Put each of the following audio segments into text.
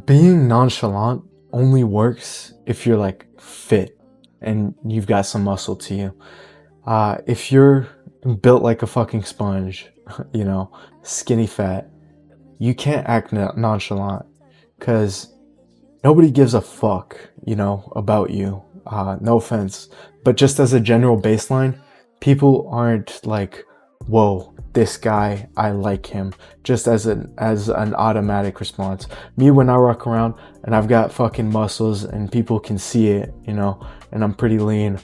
Being nonchalant only works if you're like fit and you've got some muscle to you. If you're built like a fucking sponge, you know, skinny fat, you can't act nonchalant because nobody gives a fuck, about you. No offense, but just as a general baseline, people aren't like, "Whoa, this guy, I like him." Just as an automatic response. Me when I walk around and I've got fucking muscles and people can see it, and I'm pretty lean.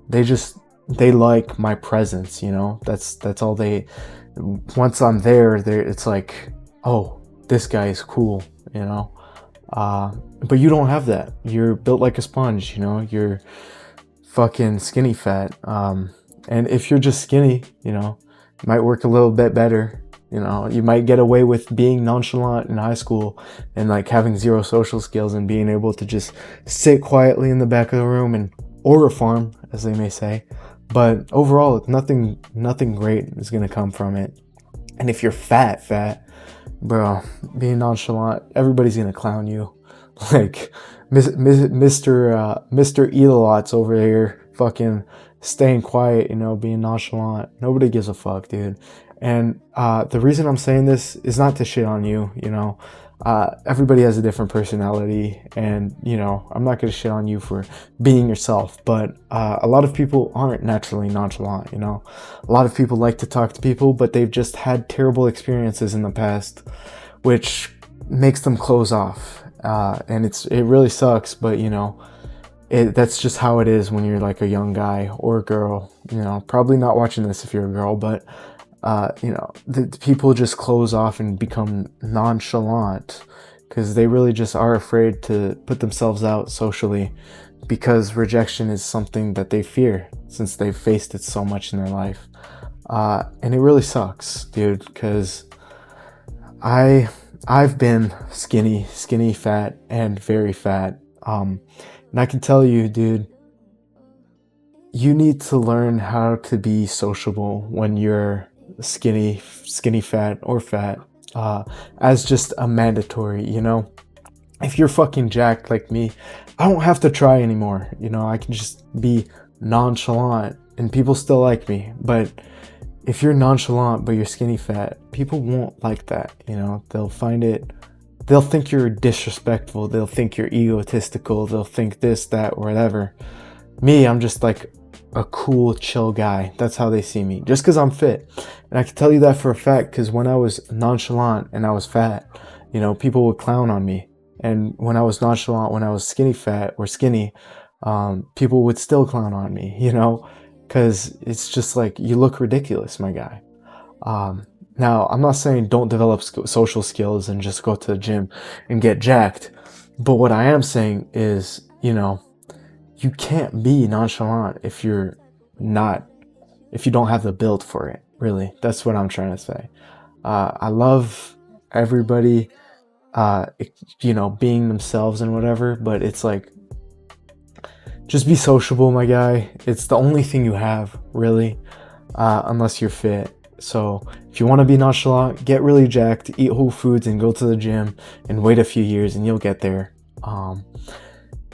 They just they like my presence, That's all they. Once I'm there, it's like, oh, this guy is cool, you know. But you don't have that. You're built like a sponge, You're fucking skinny fat. And if you're just skinny, it might work a little bit better. You might get away with being nonchalant in high school and like having zero social skills and being able to just sit quietly in the back of the room and or a farm, as they may say. But overall, nothing great is gonna come from it. And if you're fat, bro, being nonchalant, everybody's gonna clown you. Like Mr. Eat-a-Lots over here, fucking staying quiet, being nonchalant. Nobody gives a fuck, dude. And the reason I'm saying this is not to shit on you, everybody has a different personality, and I'm not gonna shit on you for being yourself. But a lot of people aren't naturally nonchalant. A lot of people like to talk to people, but they've just had terrible experiences in the past, which makes them close off. And it really sucks, but that's just how it is when you're like a young guy or a girl. Probably not watching this if you're a girl, but the people just close off and become nonchalant because they really just are afraid to put themselves out socially, because rejection is something that they fear since they've faced it so much in their life. And it really sucks, dude, because I've been skinny, fat, and very fat. And I can tell you, dude, you need to learn how to be sociable when you're skinny, fat, or fat, as just a mandatory, If you're fucking jacked like me, I don't have to try anymore, I can just be nonchalant and people still like me. But if you're nonchalant but you're skinny fat, people won't like that, they'll think you're disrespectful, they'll think you're egotistical, they'll think this, that, whatever. Me, I'm just like a cool, chill guy. That's how they see me, just because I'm fit. And I can tell you that for a fact, because when I was nonchalant and I was fat, people would clown on me. And when I was nonchalant, when I was skinny fat or skinny, people would still clown on me, because it's just like, you look ridiculous, my guy. Now, I'm not saying don't develop social skills and just go to the gym and get jacked. But what I am saying is, you can't be nonchalant if you don't have the build for it, really. That's what I'm trying to say. I love everybody, being themselves and whatever, but it's like, just be sociable, my guy. It's the only thing you have, really, unless you're fit. So if you want to be nonchalant, get really jacked, eat whole foods, and go to the gym, and wait a few years, and you'll get there.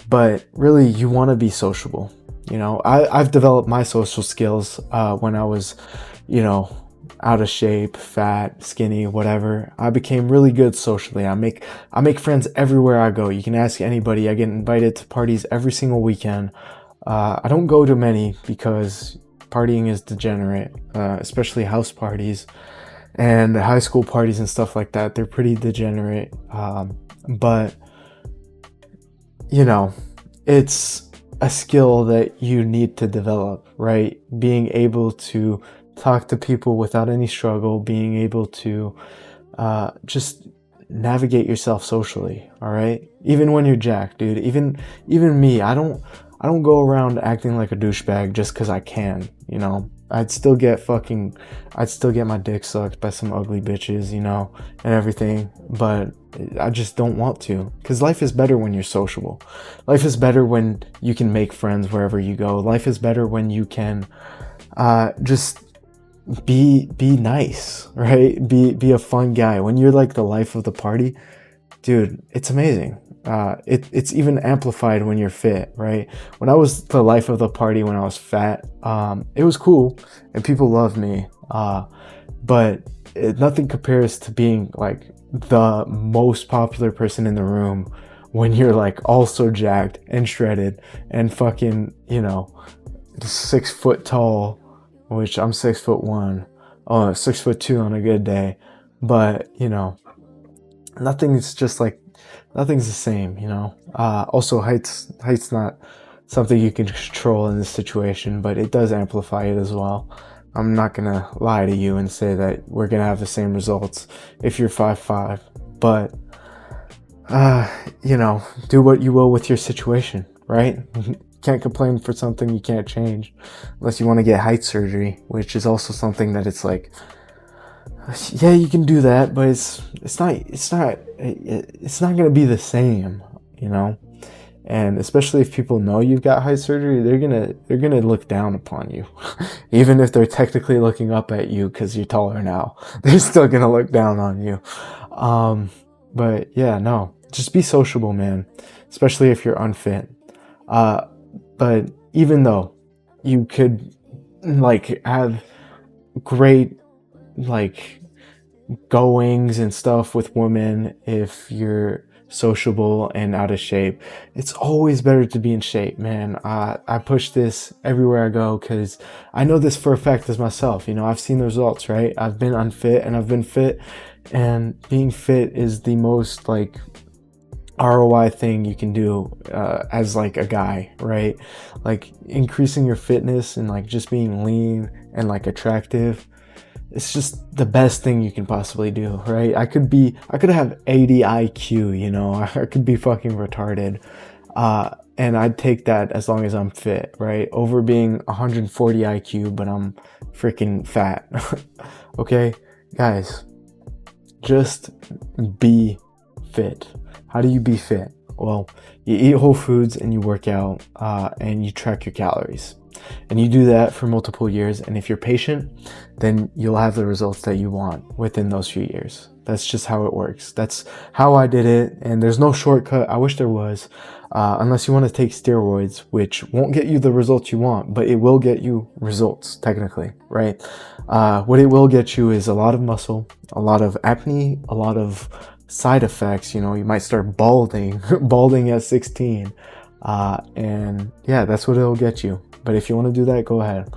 But really, you want to be sociable. I've developed my social skills when I was, out of shape, fat, skinny, whatever. I became really good socially. I make friends everywhere I go. You can ask anybody. I get invited to parties every single weekend. I don't go to many because partying is degenerate, especially house parties and high school parties and stuff like that. They're pretty degenerate. But it's a skill that you need to develop, right? Being able to talk to people without any struggle, being able to just navigate yourself socially, all right? Even when you're jacked, dude. Even me, I don't go around acting like a douchebag just because I can, I'd still get my dick sucked by some ugly bitches, and everything, but I just don't want to, because life is better when you're sociable. Life is better when you can make friends wherever you go. Life is better when you can just be nice, right? Be a fun guy. When you're like the life of the party, Dude, it's amazing. It's even amplified when you're fit, right? When I was the life of the party when I was fat, it was cool and people loved me. But nothing compares to being like the most popular person in the room when you're like also jacked and shredded and fucking, 6 foot tall, which I'm 6'1", 6'2" on a good day. But nothing's just like nothing's the same. Also, height's not something you can control in this situation, but it does amplify it as well. I'm not gonna lie to you and say that we're gonna have the same results if you're 5'5", but do what you will with your situation, right? Can't complain for something you can't change unless you want to get height surgery, which is also something that it's like, yeah, you can do that, but it's not gonna be the same, and especially if people know you've got height surgery, they're gonna look down upon you. Even if they're technically looking up at you because you're taller now, they're still gonna look down on you. But yeah, no, just be sociable, man, especially if you're unfit. But even though you could like have great like goings and stuff with women if you're sociable and out of shape, it's always better to be in shape, man. I push this everywhere I go because I know this for a fact as myself. I've seen the results, right? I've been unfit and I've been fit, and being fit is the most like ROI thing you can do as like a guy, right? Like increasing your fitness and like just being lean and like attractive, it's just the best thing you can possibly do, right? I could have 80 IQ, I could be fucking retarded, and I'd take that as long as I'm fit, right? Over being 140 IQ but I'm freaking fat. Okay, guys, just be fit. How do you be fit? Well, you eat whole foods and you work out, and you track your calories. And you do that for multiple years. And if you're patient, then you'll have the results that you want within those few years. That's just how it works. That's how I did it. And there's no shortcut. I wish there was, unless you want to take steroids, which won't get you the results you want, but it will get you results technically, right? What it will get you is a lot of muscle, a lot of acne, a lot of side effects. You might start balding, balding at 16. And yeah, that's what it'll get you. But if you want to do that, go ahead.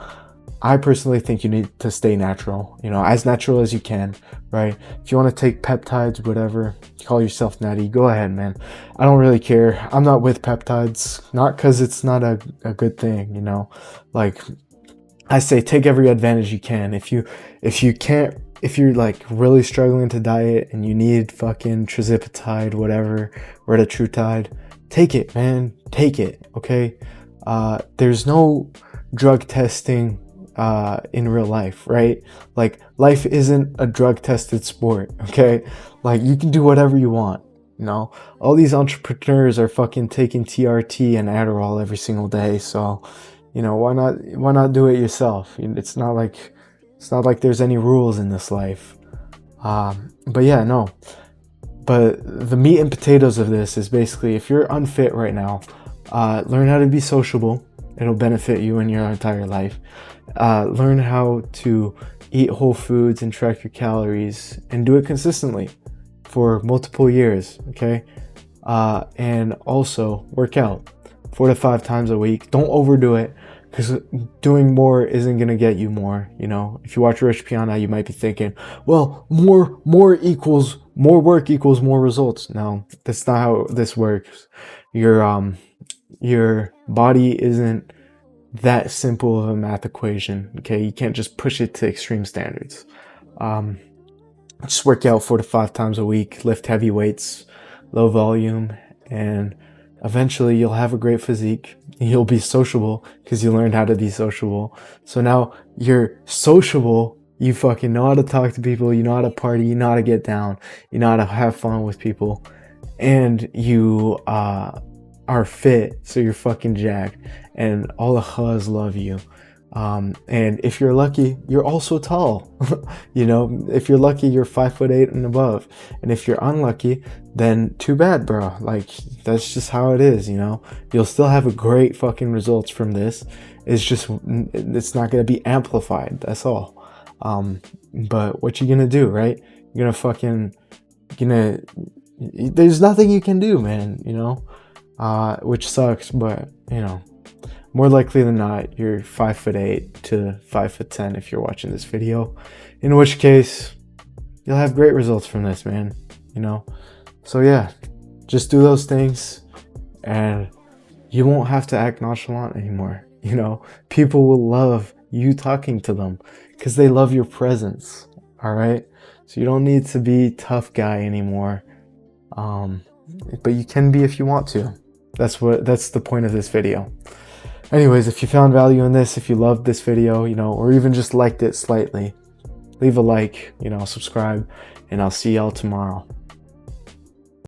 I personally think you need to stay natural, as natural as you can, right? If you want to take peptides, whatever, call yourself natty, go ahead, man. I don't really care. I'm not with peptides, not because it's not a good thing, like I say, take every advantage you can. If you're like really struggling to diet and you need fucking trizipatide, whatever, retatrutide, take it, man. Take it, okay? There's no drug testing in real life, right? Like, life isn't a drug tested sport, okay? Like, you can do whatever you want, all these entrepreneurs are fucking taking TRT and Adderall every single day, so why not do it yourself? It's not like there's any rules in this life. But yeah, no, but the meat and potatoes of this is basically, if you're unfit right now, learn how to be sociable. It'll benefit you in your entire life. Learn how to eat whole foods and track your calories and do it consistently for multiple years, okay? And also work out 4 to 5 times a week. Don't overdo it, because doing more isn't going to get you more. If you watch Rich Piana, you might be thinking, well, more work equals more results. No, that's not how this works. Your body isn't that simple of a math equation, okay? You can't just push it to extreme standards. Just work out 4 to 5 times a week, lift heavy weights, low volume, and eventually you'll have a great physique. You'll be sociable because you learned how to be sociable. So now you're sociable. You fucking know how to talk to people. You know how to party. You know how to get down. You know how to have fun with people. And you are fit, so you're fucking jacked. And all the huzz love you. And if you're lucky, you're also tall. You know, if you're lucky, you're 5'8" and above. And if you're unlucky, then too bad, bro. Like, that's just how it is, you know? You'll still have a great fucking results from this. It's not gonna be amplified, that's all. But what you gonna do, right? You're gonna there's nothing you can do, man, you know? Which sucks, but, you know, more likely than not, you're 5'8" to 5'10" if you're watching this video. In which case, you'll have great results from this, man. You know? So yeah, just do those things and you won't have to act nonchalant anymore. You know? People will love you talking to them because they love your presence. Alright? So you don't need to be tough guy anymore. But you can be if you want to. That's the point of this video. Anyways, if you found value in this, if you loved this video, you know, or even just liked it slightly, leave a like, you know, subscribe, and I'll see y'all tomorrow.